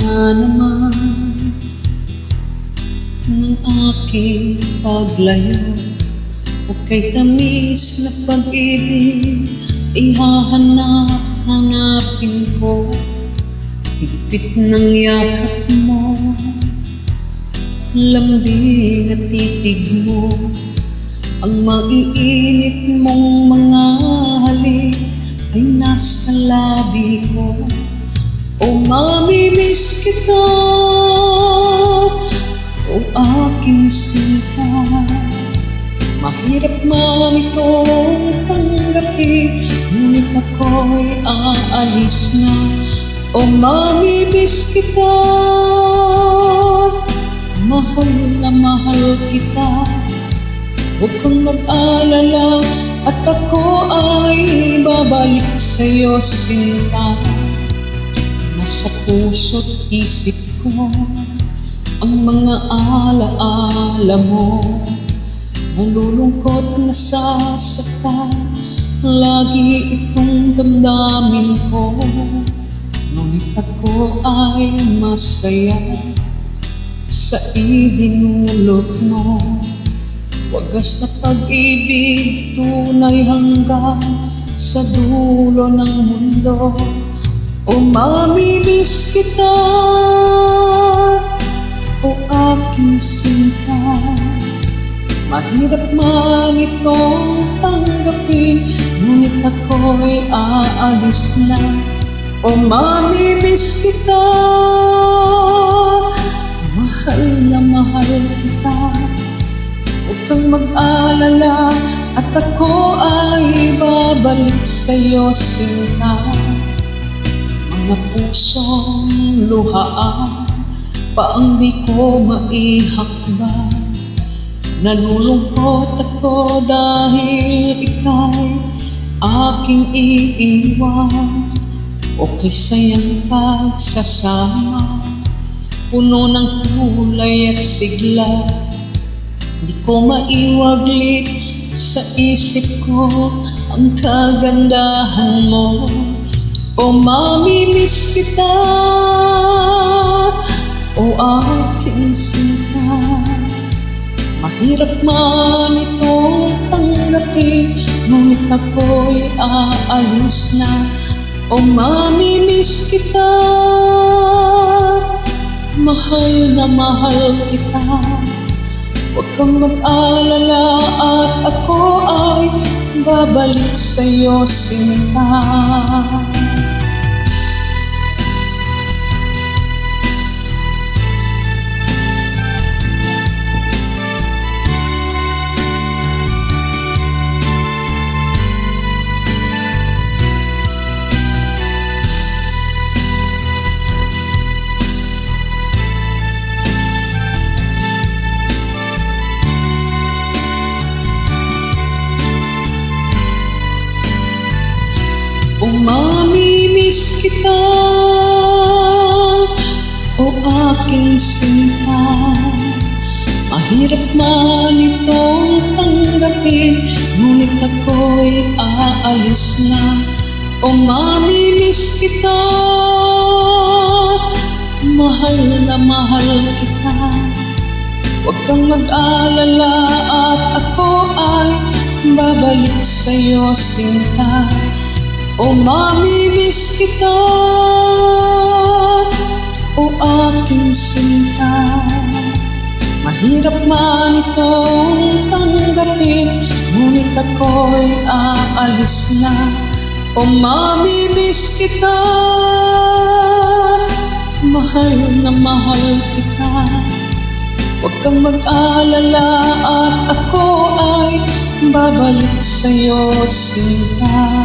nga naman ng aking paglayo, o kay tamis na pag-ibig ihahanap-hanapin ko. Higpit ng yakap mo, lambing at titig mo, ang maiinit mong mga halik ay nasa labi ko. O mamimiss kita, o aking sinta, mahirap man itong tanggapin, ngunit ako'y aalis na. O mamimiss kita, mahal na mahal kita. Huwag kang mag-alala at ako ay babalik sa'yo, sinta. Nasa puso't isip ko ang mga alaala mo, nalulungkot na sasaktan lagi itong damdamin ko. Ngunit ako ay masaya sa idinulot mo. Wagas na pag-ibig, tunay hanggang sa dulo ng mundo. O mamimiss kita, o aking sinta, mahirap man itong tanggapin, ngunit ako'y aalis na. O mamimiss kita, mahal na mahal kita. Huwag kang mag-alala at ako ay babalik sa'yo, sinta. Mga pusong luhaan pa ang di ko maihakbang, nalulungkot ako dahil ika'y aking iiwan. O kay sayang pagsasama, puno ng kulay at sigla, di ko maiwaglit sa isip ko ang kagandahan mo. O mamimiss kita, o aking sinta, mahirap man itong tanggapin, ngunit ako'y aalis na. O mamimiss kita, mahal na mahal kita. Huwag kang mag-alala at ako ay babalik sa'yo, sinta. O mamimiss kita, o aking sinta, mahirap man itong tanggapin, ngunit ako'y aalis na. O mamimiss kita, mahal na mahal kita. Huwag kang mag-alala at ako ay babalik sa'yo, sinta. O mamimiss kita, o aking sinta, mahirap man itong tanggapin, ngunit ako'y aalis na. O mamimiss kita, mahal na mahal kita. Huwag kang mag-alala at ako ay babalik sa'yo, sinta.